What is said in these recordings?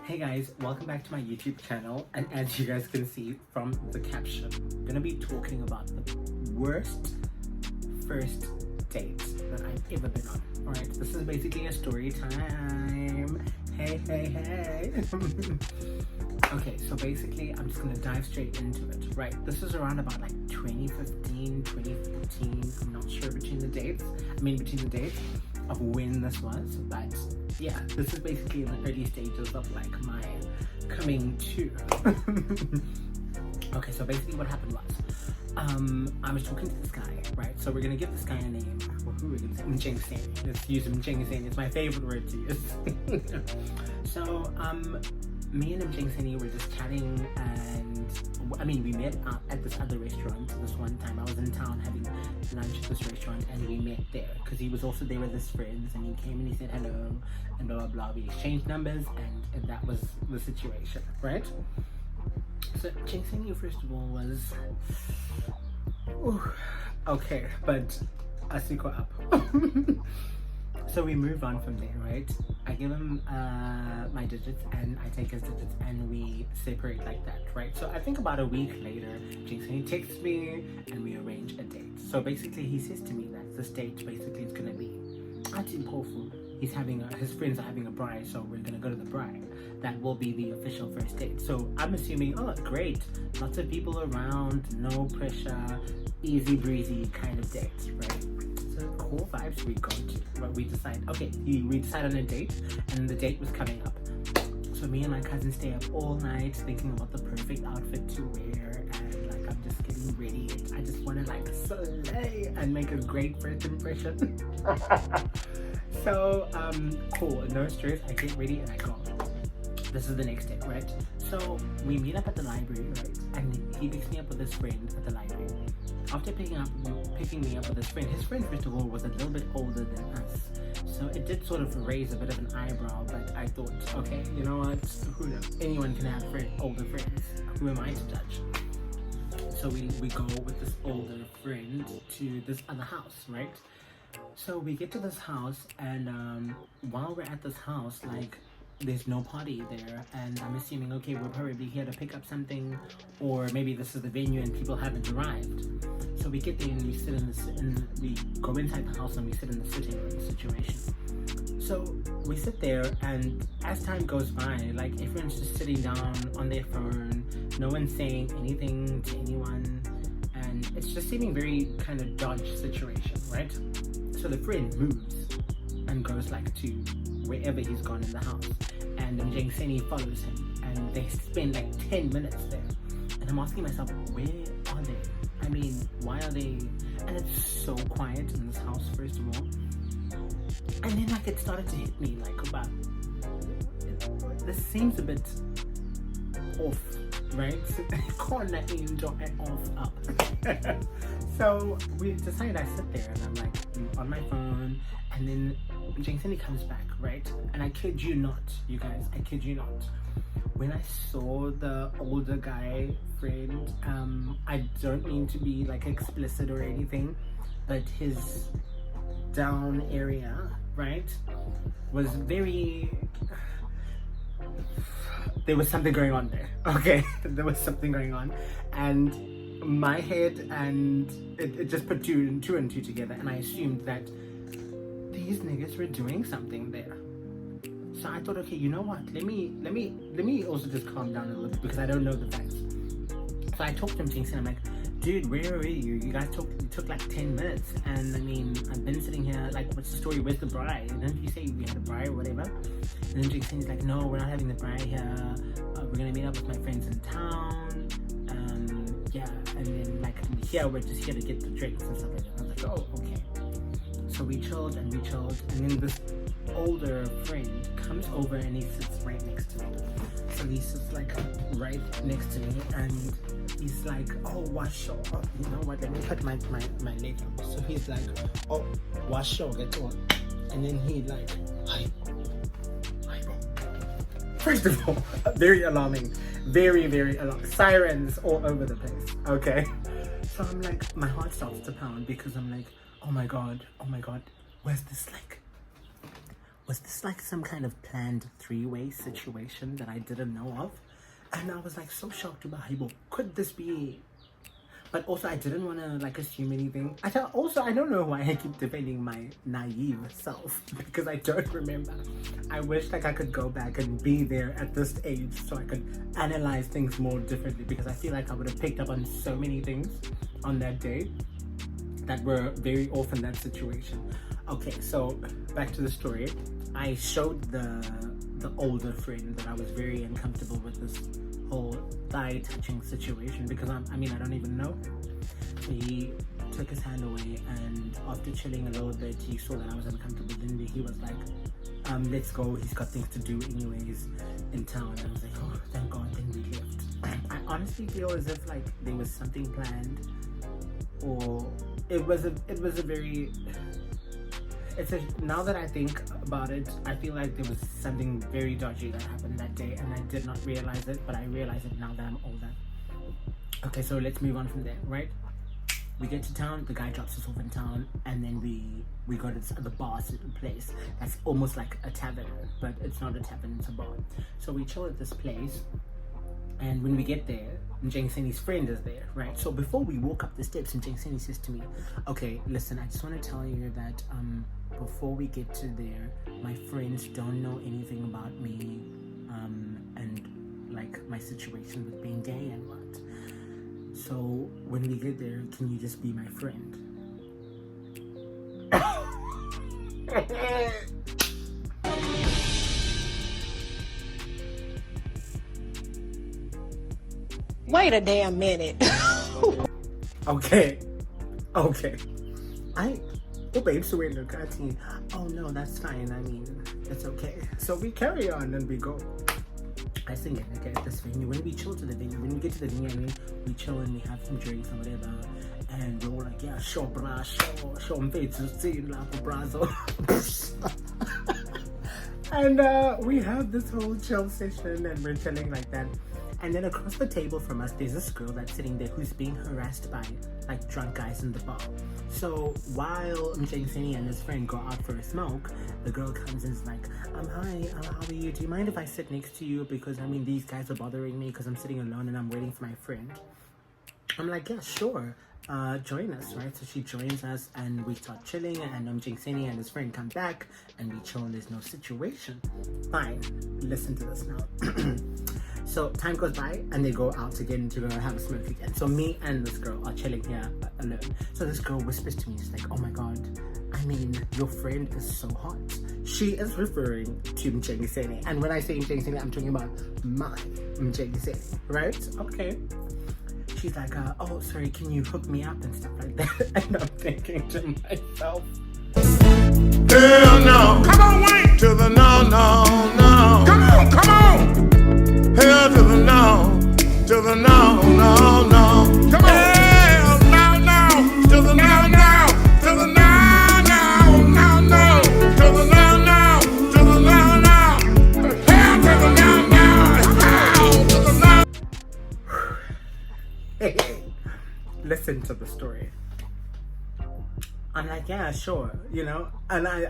Hey guys, welcome back to my YouTube channel, and as you guys can see from the caption, I'm gonna be talking about the worst first date that I've ever been on. Alright, this is basically a story time. Hey. Okay, so basically I'm just gonna dive straight into it. Right, this is around about like 2015, 2014, I'm not sure between the dates of when this was, but yeah, this is basically in the early stages of like my coming to. Okay, so basically what happened was, I was talking to this guy, right? So we're gonna give this guy a name. Well, who are we gonna say? Mjeng. Let's use Mjeng. It's my favorite word to use. So, me and Mjeng were just chatting, and I mean, we met at this other restaurant. This one time I was in town having lunch at this restaurant, and we met there because he was also there with his friends, and he came and he said hello and blah blah blah. We exchanged numbers, and that was the situation, right? So Mjeng first of all was okay, but I still got up. So we move on from there, right? I give him my digits and I take his digits and we separate like that, right? So I think about a week later, Jason texts me and we arrange a date. So basically he says to me that this date basically is gonna be at Pofu. He's having his friends are having a bride, so we're gonna go to the bride. That will be the official first date. So I'm assuming, oh great, lots of people around, no pressure, easy breezy kind of date, right? Cool vibes we go to, but we decide, okay, we decide on a date, and the date was coming up. So me and my cousin stay up all night thinking about the perfect outfit to wear, and like I'm just getting ready. I just want to like slay and make a great first impression. So cool, no stress. I get ready and I go. This is the next day, right? So we meet up at the library, right? And he picks me up with his friend at the library. After picking me up with his friend first of all was a little bit older than us. So it did sort of raise a bit of an eyebrow, but I thought, okay, you know what? Who knows? Anyone can have older friends. Who am I to judge? So we go with this older friend to this other house, right? So we get to this house, and while we're at this house, like, there's no party there, and I'm assuming, okay, we're probably here to pick up something, or maybe this is the venue and people haven't arrived. So we get there and we sit we go inside the house and we sit in the sitting room situation. So we sit there, and as time goes by, like everyone's just sitting down on their phone, no one's saying anything to anyone, and it's just seeming very kind of dodgy situation, right? So the friend moves and goes like to wherever he's gone in the house, and Mjeng follows him, and they spend like 10 minutes there, and I'm asking myself, where are they? I mean, why are they? And it's so quiet in this house, first of all, and then like it started to hit me like, about this seems a bit off, right? Corner angel and off up. So we decided, I sit there and I'm like on my phone, and then Mjeng comes back, right? And I kid you not, you guys, I kid you not, when I saw the older guy friend, I don't mean to be like explicit or anything, but his down area, right, was very, there was something going on there, okay? There was something going on, and my head, and it just put two and two together, and I assumed that these niggas were doing something there. So I thought, okay, you know what? Let me also just calm down a little bit because I don't know the facts. So I talked to him, and I'm like, dude, where were you? You guys took like 10 minutes, and I mean, I've been sitting here, like, what's the story? Where's the bride? Didn't you say we had a bride or whatever? And then Jason's like, no, we're not having the bride here. We're gonna meet up with my friends in town. Yeah, and then like here we're just here to get the drinks and stuff like that. I was like, oh, okay. So we chilled, and then this older friend comes over and he sits right next to me. So he sits like right next to me, and he's like, oh, wash up. Oh, you know what? Let me put my leg up. So he's like, oh, wash up, get on. And then he like, hi. First of all, very alarming, very alarming. Sirens all over the place. Okay. So I'm like, my heart starts to pound because I'm like, oh my god, where's this like? was this like some kind of planned three-way situation that I didn't know of? And I was like so shocked about Hibo. Could this be? But also I didn't want to like assume anything. I don't know why I keep defending my naive self because I don't remember. I wish like I could go back and be there at this age so I could analyze things more differently, because I feel like I would have picked up on so many things on that day that were very off in that situation. Okay, so back to the story. I showed the older friend that I was very uncomfortable with this whole thigh touching situation, because I don't even know. So he took his hand away, and after chilling a little bit, he saw that I was uncomfortable. Then he was like, let's go, he's got things to do anyways in town. And I was like, oh, thank God. Then we left. I honestly feel as if like there was something planned, or it was a very, now that I think about it, I feel like there was something very dodgy that happened that day, and I did not realize it, but I realize it now that I'm older. Okay, so let's move on from there, right? We get to town, the guy drops us off in town, and then we go to this other bar place that's almost like a tavern, but it's not a tavern, it's a bar. So we chill at this place, and when we get there, Mjengseni's friend is there, right? So before we walk up the steps, Mjengseni says to me, okay, listen, I just want to tell you that before we get to there, my friends don't know anything about me and like my situation with being gay and what. So when we get there, can you just be my friend? Wait a damn minute. Okay. Oh babe, surrender, Kati. Oh no, that's fine. I mean, it's okay. So we carry on and we go. I sing it, okay, at this venue. When we chill to the venue, when we get to the venue, I mean, we chill and we have some drinks and whatever. And we're all like, yeah, sure, brah, sure, brazo. And we have this whole chill session and we're chilling like that. And then across the table from us, there's this girl that's sitting there who's being harassed by like drunk guys in the bar. So while Mjengseni and his friend go out for a smoke, the girl comes and is like, hi, how are you? Do you mind if I sit next to you? Because I mean, these guys are bothering me because I'm sitting alone and I'm waiting for my friend. I'm like, yeah, sure. Join us, right? So she joins us and we start chilling, and Mjengseni and his friend come back and we chill and there's no situation. Fine, listen to this now. So time goes by and they go out again to go have a smoke again. So me and this girl are chilling here alone. So this girl whispers to me, she's like, oh my God, I mean, your friend is so hot. She is referring to Mjengseni. And when I say Mjengseni, I'm talking about my Mjengseni, right? Okay. She's like, oh, sorry, can you hook me up and stuff like that? And I'm thinking to myself, hell no. Come on, wait. To the no, no, no. Come on. Hell to the no. To the no, no, no. Come on. Hell no. To the no, no. To the no, no, no, no. To the no, no. To the no, no. Hell to the no, no. Hell to the no. hey, listen to the story. I'm like, yeah, sure, you know, and I'm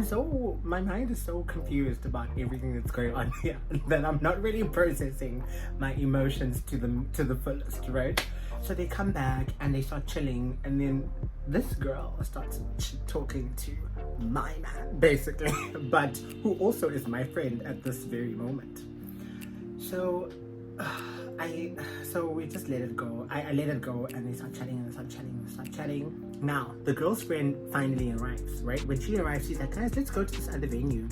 so, my mind is so confused about everything that's going on here that I'm not really processing my emotions to the fullest, right? So they come back and they start chilling, and then this girl starts talking to my man, basically, but who also is my friend at this very moment. So we just let it go. I let it go, and they start chatting. Now, the girl's friend finally arrives, right? When she arrives, she's like, guys, let's go to this other venue.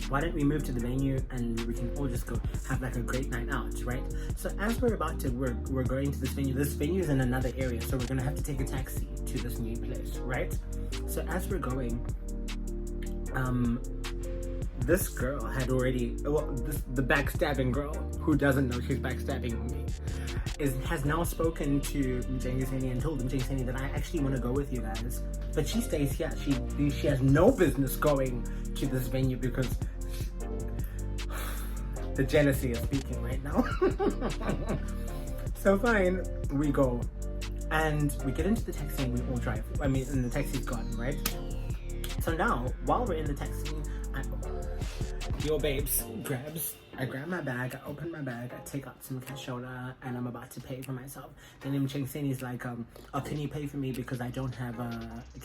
Why don't we move to the venue and we can all just go have like a great night out, right? So as we're going to this venue. This venue is in another area, so we're gonna have to take a taxi to this new place, right? So as we're going, this girl had already, the backstabbing girl who doesn't know she's backstabbing me has now spoken to Mjengseni and told Mjengseni that I actually want to go with you guys, but she stays here. She has no business going to this venue because the jealousy is speaking right now. So fine, we go and we get into the taxi and we all drive. I mean, and the taxi's gone, right? So now, while we're in the taxi, your babes I grab my bag, I open my bag, I take out some cashola, and I'm about to pay for myself. Then Mchenseni's like, oh, can you pay for me because I don't have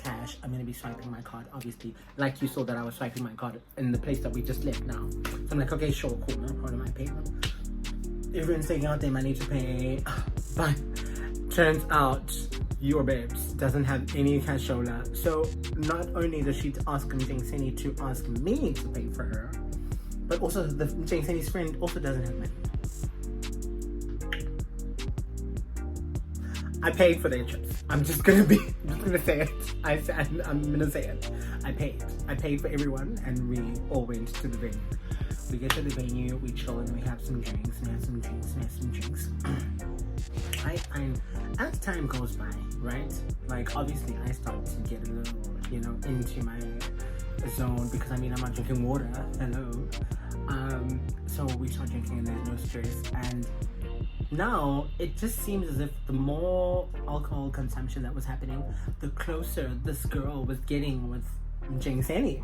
cash? I'm gonna be swiping my card, obviously. Like you saw that I was swiping my card in the place that we just left now. So I'm like, okay, sure, cool, no problem, I pay them. Everyone's taking out their money to pay, but turns out your babes doesn't have any cashola. So not only does she ask Mchenseni to ask me to pay for her, but also the Mchenseni's friend also doesn't have money. I paid for their trips. I'm just gonna say it. I'm gonna say it. I paid for everyone, and we all went to the venue. We get to the venue, we chill, and we have some drinks, and as time goes by, right? Like, obviously, I start to get a little, into my zone, because I'm not drinking water. Hello. So we start drinking, and there's no stress. And now it just seems as if the more alcohol consumption that was happening, the closer this girl was getting with Mchenseni.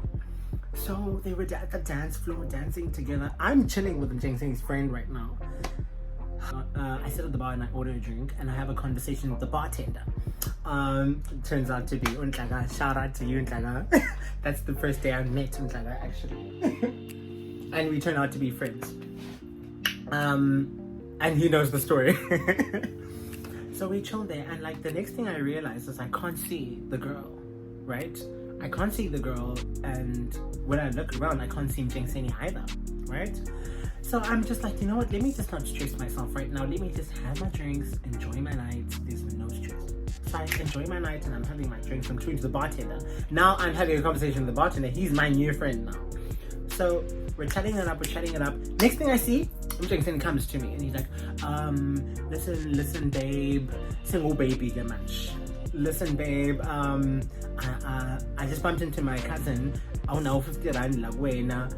So they were at the dance floor dancing together. I'm chilling with Mchenseni's friend right now. I sit at the bar and I order a drink, and I have a conversation with the bartender. It turns out to be Untlaga. Shout out to you, Untlaga. That's the first day I met Untlaga, actually. And we turn out to be friends. And he knows the story. So we chill there, and like the next thing I realize is I can't see the girl, right? I can't see the girl, and when I look around, I can't see Mchenseni either, right? So I'm just like, you know what? Let me just not stress myself right now. Let me just have my drinks, enjoy my night. There's no stress. So I enjoy my night, and I'm having my drinks. I'm talking to the bartender. Now I'm having a conversation with the bartender. He's my new friend now. So we're chatting it up. Next thing I see, Mchenseni comes to me, and he's like, listen, babe. Single baby, get much. Listen, babe, I just bumped into my cousin. Awunawo 50 rand la kuwena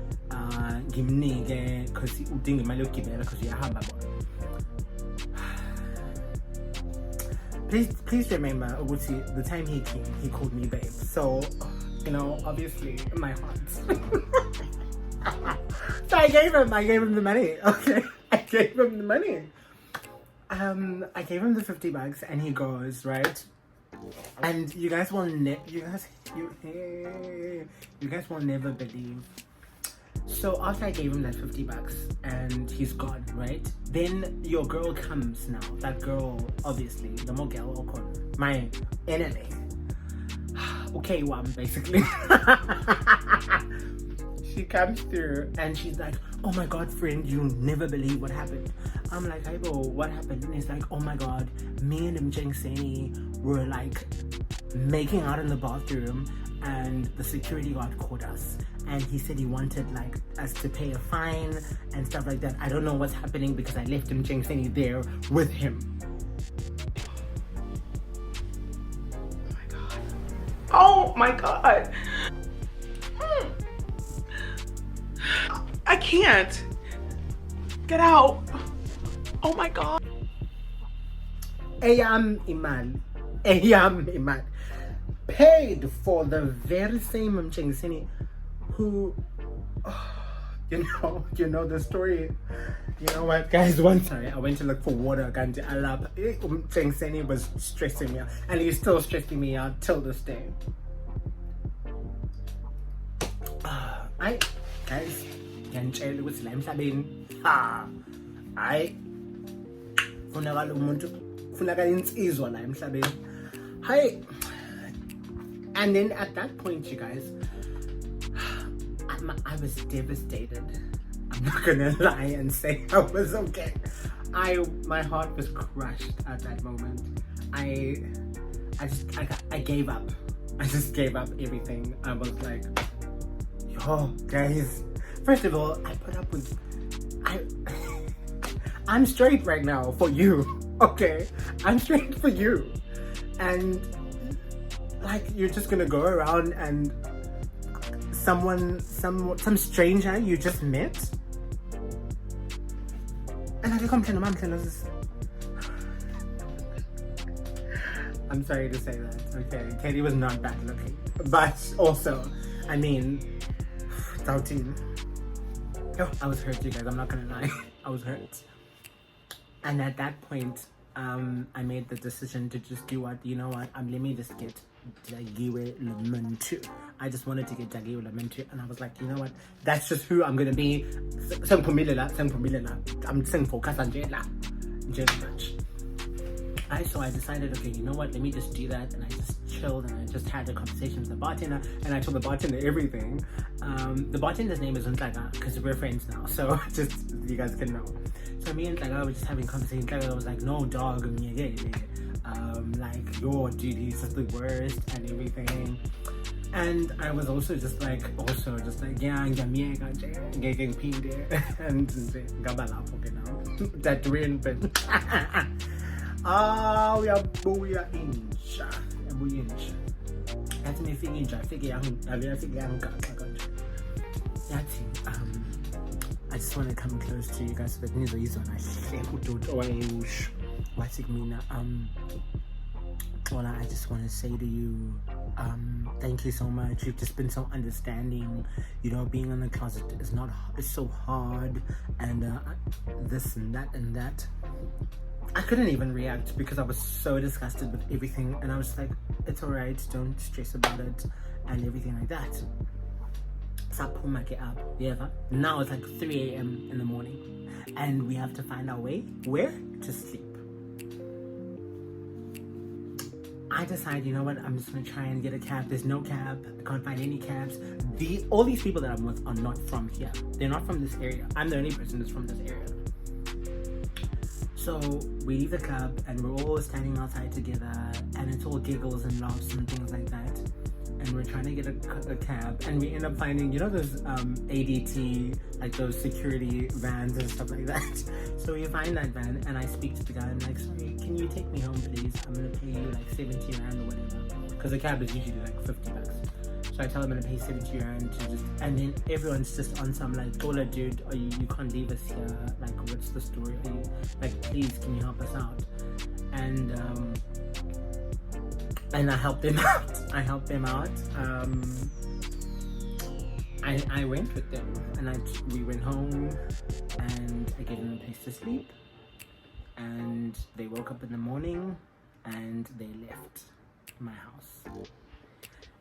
ngimnike because udinga imali yokugibela because uyahamba bona. Please remember ukuthi the time he came, he called me babe. So, obviously my heart. So I gave him the money. Okay, I gave him the money. I gave him the $50, and he goes, right. And you guys will never believe. So after I gave him that $50 and he's gone, right? Then your girl comes now. That girl, obviously, the more girl, my enemy. Okay, basically. She comes through and she's like, oh my god, friend, you'll never believe what happened. I'm like, hey bro, what happened? And it's like, oh my god, me and Mchenseni were like making out in the bathroom, and the security guard caught us, and he said he wanted like us to pay a fine and stuff like that. I don't know what's happening because I left Mchenseni there with him. Oh my god. I can't. Get out. Oh my god. Ayam Iman. Paid for the very same Mchenseni who, you know the story. You know what, guys? One time I went to look for water. Mchenseni was stressing me out, and he's still stressing me out till this day. Guys, ngiyantshela ukuthi la emhlabeni hayi funakala umuntu, funakala insizwa la emhlabeni. Hi. And then at that point, you guys, I was devastated. I'm not gonna lie and say I was okay. My heart was crushed at that moment. I gave up. I just gave up everything. I was like, yo, guys. First of all, I put up with. I'm straight right now for you. Okay, I'm straight for you, and like you're just gonna go around and some stranger you just met, and I come to my mom. I'm sorry to say that. Okay, Katie was not bad looking, but also, I mean, doubting. Oh, I was hurt, you guys. I'm not gonna lie. I was hurt. And at that point, I made the decision to just do what, you know what? Let me just get Jagiwe Lementu. I just wanted to get Jagiwe Lementu, and I was like, you know what? That's just who I'm gonna be. I'm saying focus on Jela. So I decided, okay, you know what? Let me just do that, and I just chilled, and I just had a conversation with the bartender, and I told the bartender everything. The bartender's name is Ntlaga, because we're friends now, so just you guys can know. So me and Ntlaga were just having a conversation. Ntlaga was like, no, dog, like, yo, dude, he's just the worst, and everything. And I was also just like, yeah, getting pinned there, and that rain, but uyabuya inja, yathi mefika inja afike yangigaxa kanje. Yathi I just want to come close to you guys so that nizoyizwa kahle uDudu owayewusho wathi kumina Ola, I just want to say to you, thank you so much. You've just been so understanding. You know, being in the closet it's so hard, and this and that and that. I couldn't even react because I was so disgusted with everything, and I was like, it's alright, don't stress about it, and everything like that. Now it's like 3 a.m. in the morning, and we have to find our way where to sleep. I decide, you know what, I'm just gonna try and get a cab. There's no cab, I can't find any cabs. All these people that I'm with are not from here. They're not from this area. I'm the only person that's from this area. So we leave the club and we're all standing outside together, and it's all giggles and laughs and things like that. And we're trying to get a cab, and we end up finding, you know, those ADT, like those security vans and stuff like that. So we find that van, and I speak to the guy, and I'm like, sorry, can you take me home, please? I'm gonna pay you like 70 rand or whatever, because the cab is usually like 50 bucks. So I tell him I'm gonna pay 70 rand to just, and then everyone's just on some like, Ola, dude, you can't leave us here. Like, what's the story? Like, please, can you help us out? And I helped him out. I went with them, and we went home, and I gave them a place to sleep, and they woke up in the morning, and they left my house.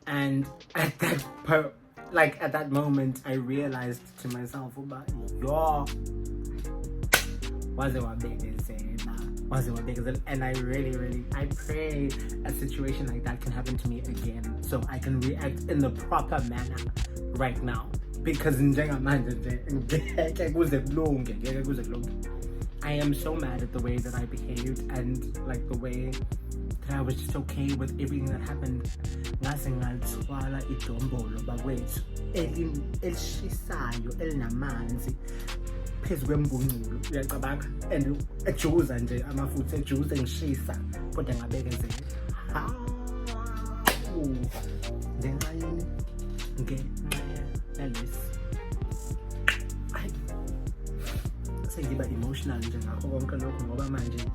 And at that moment, I realized to myself, and I really, I pray a situation like that can happen to me again, so I can react in the proper manner right now. Because I am so mad at the way that I behaved, and like the way that I was just okay with everything that happened. Phezu kwembungulu uyacabanga, and ejuza nje amafutha ejuza ngishisa kodwa ngabekezela ngenxa yalesi sengiba emotional nje ngakho konke lokho, ngoba manje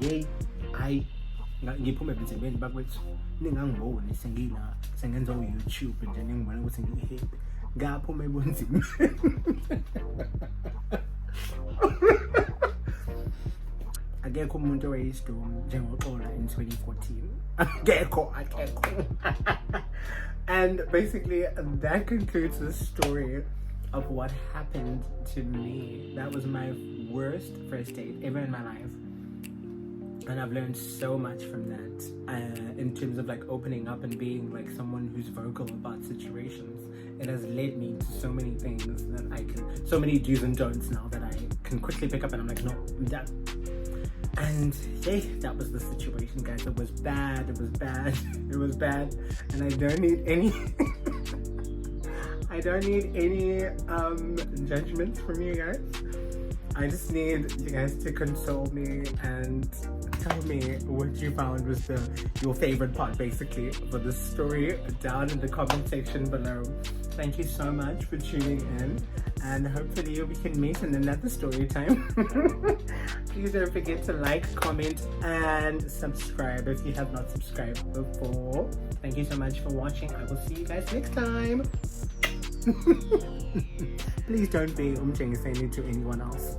ngiphume emzimbeni bakwethu ningangiboni sengenza u-YouTube nje ningibona ukuthi ngihappy, ngaphuma ebunzima. Akekho umuntu owayeyisidum njengoXola in 2014. Akekho. And basically that concludes the story of what happened to me. That was my worst first date ever in my life, and I've learned so much from that, in terms of like opening up and being like someone who's vocal about situations. It has led me to so many things that so many do's and don'ts now that I can quickly pick up, and I'm like, no, I'm done. And yeah, that was the situation, guys. It was bad, and I don't need any judgments from you guys. I just need you guys to console me and tell me what you found was your favorite part, basically, for this story down in the comment section below. Thank you so much for tuning in, and hopefully we can meet in another story time. Please don't forget to like, comment, and subscribe if you have not subscribed before. Thank you so much for watching. I will see you guys next time. Please don't be to anyone else.